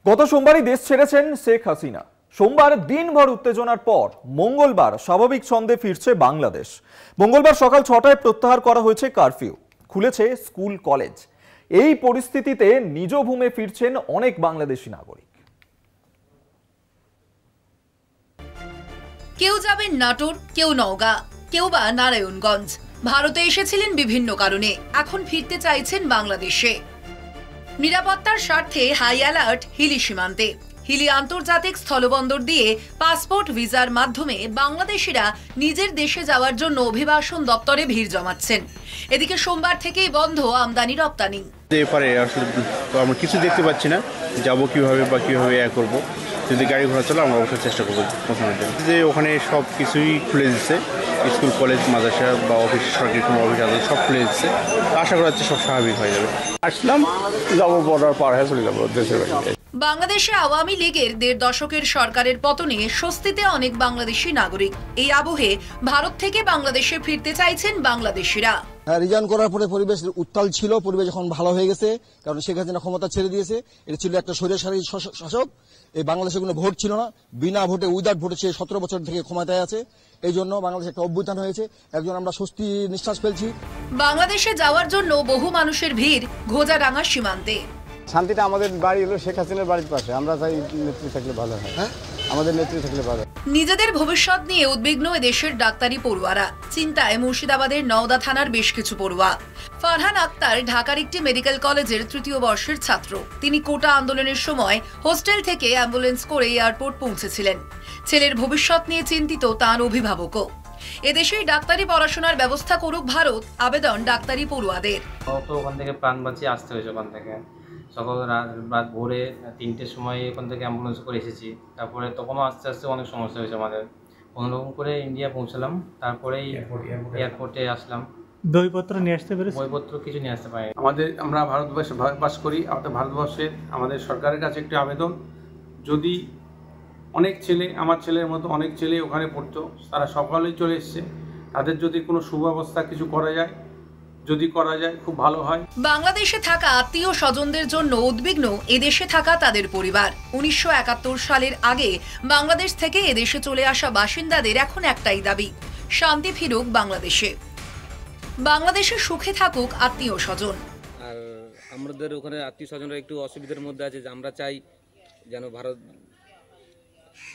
গত সোমবারই দেশ ছেড়েছেন শেখ হাসিনা। সোমবার দিনভর উত্তেজনার পর মঙ্গলবার স্বাভাবিক ছন্দে ফিরছে বাংলাদেশ। মঙ্গলবার সকাল 6টায় প্রত্যাহার করা হয়েছে কারফিউ, খুলেছে স্কুল কলেজ। এই পরিস্থিতিতে নিজ ভূমে ফিরছেন অনেক বাংলাদেশি নাগরিক। কেউ যাবেন নাটোর, কেউ নওগাঁ, কেউ বা নারায়ণগঞ্জ। ভারতে এসেছিলেন বিভিন্ন কারণে, এখন ফিরতে চাইছেন বাংলাদেশে। নিরাপত্তার স্বার্থে হাই অ্যালার্ট হিলি সীমান্তে। হিলি আন্তর্জাতিক স্থলবন্দর দিয়ে পাসপোর্ট ভিসার মাধ্যমে বাংলাদেশিরা নিজের দেশে যাওয়ার জন্য অভিবাসন দপ্তরে ভিড় জমাচ্ছেন। এদিকে সোমবার থেকেই বন্ধ আমদানি রপ্তানি। এপারে আসলে আমরা কিছু দেখতে পাচ্ছি না, যাবো কিভাবে বা কিভাবে করবো। যদি গাড়ি ঘোড়া চলে আমরা অবশ্যই চেষ্টা করবো পৌঁছানোর জন্য। যে ওখানে সব কিছুই খুলে দিচ্ছে, স্কুল কলেজ মাদ্রাসা বা অফিস, সরকারি কোনো অফিস আছে সব খুলে দিচ্ছে। আশা করা যাচ্ছে সব স্বাভাবিক হয়ে যাবে। আসলাম, যাবো, বর্ডার পার হয়ে চলে যাবো দেশের বাড়িতে। বাংলাদেশে আওয়ামী লীগের ১.৫ দশকের সরকারের পতনে স্বস্তিতে অনেক বাংলাদেশি নাগরিক। এই আবহে ভারত থেকে বাংলাদেশে ফিরতে চাইছেন বাংলাদেশিরা। রিজাইন করার পরে পরিবেশ উত্তাল ছিল, পরিবেশ এখন ভালো হয়ে গেছে, কারণ শেখ হাসিনা ক্ষমতা ছেড়ে দিয়েছে। এটা ছিল একটা স্বৈরাচারী শাসক। এই বাংলাদেশে কোনো ভোট ছিল না, বিনা ভোটে উইদাউট ভোটে সে 17 বছর থেকে ক্ষমতায় আছে। এই জন্য বাংলাদেশে একটা অভ্যুত্থান হয়েছে, একজন আমরা স্বস্তি নিঃশ্বাস ফেলছি। বাংলাদেশে যাওয়ার জন্য বহু মানুষের ভিড় ঘোজাডাঙ্গা সীমান্তে। শান্তিটা আমাদের বাড়ি হলো শেখ হাসিনার বাড়ির পাশে, আমরা চাই নেত্রী থাকলে ভালো হয়। আমাদের নেত্রী থাকলে ভালো। নিজেদের ভবিষ্যৎ নিয়ে উদ্বিগ্ন এদেশের ডাক্তারি পড়ুয়ারা। চিন্তায় মুর্শিদাবাদের নওদা থানার বেশ কিছু পড়ুয়া। ফারহান আক্তার ঢাকার একটি মেডিকেল কলেজের ৩য় বর্ষের ছাত্র। তিনি কোটা আন্দোলনের সময় হোস্টেল থেকে অ্যাম্বুলেন্স করে এয়ারপোর্ট পৌঁছেছিলেন। ছেলের ভবিষ্যৎ নিয়ে চিন্তিত তাঁর অভিভাবকও। এদেশেই ডাক্তারি পড়াশোনার ব্যবস্থা করুক ভারত, আবেদন ডাক্তারি পড়ুয়াদের। ওখান থেকে প্রাণ বাঁচিয়ে আসতে হয়েছে। ওখান থেকে সকাল রাত ভোরে ৩টের সময় ওখান থেকে অ্যাম্বুলেন্স করে এসেছি। তারপরে তখনও আস্তে আস্তে অনেক সমস্যা হয়েছে আমাদের। কোনোরকম করে ইন্ডিয়া পৌঁছালাম, তারপরেই এয়ারপোর্টে আসলাম। বইপত্র নিয়ে আসতে পেরেছি? বইপত্র কিছু নিয়ে আসতে পারি। আমরা ভারতবর্ষে বাস করি। ভারতবর্ষের আমাদের সরকারের কাছে একটি আবেদন, যদি অনেক ছেলে, আমার ছেলের মতো অনেক ছেলে ওখানে পড়তো, তারা সকালেই চলে এসছে, তাদের যদি কোনো সুব্যবস্থা কিছু করা যায়, যদি করা যায় খুব ভালো হয়। বাংলাদেশে থাকা আত্মীয় স্বজনদের জন্য উদ্বিগ্ন এদেশে থাকা তাদের পরিবার। ১৯৭১ সালের আগে বাংলাদেশ থেকে এদেশে চলে আসা বাসিন্দাদের এখন একটাই দাবি, শান্তি ফিরুক বাংলাদেশে, বাংলাদেশে সুখে থাকুক আত্মীয় স্বজন। আর আমাদের ওখানে আত্মীয় স্বজনরা একটু অসুবিধার মধ্যে আছে, যে আমরা চাই যেন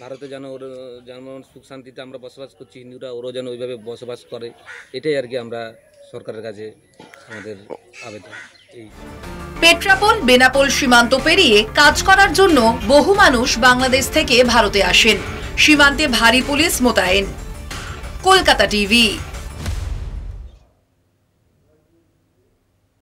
ভারতে যেন ওর যেমন সুখ শান্তিতে আমরা বসবাস করছি, হিন্দুরা ওরও যেন ওইভাবে বসবাস করে। এটাই আর কি আমরা সরকারের কাছে আমাদের আবেদন। পেট্রাপোল বেনাপোল সীমান্ত পেরিয়ে কাজ করার জন্য বহু মানুষ বাংলাদেশ থেকে ভারতে আসেন। সীমান্তে ভারী পুলিশ মোতায়েন। কলকাতা টিভি।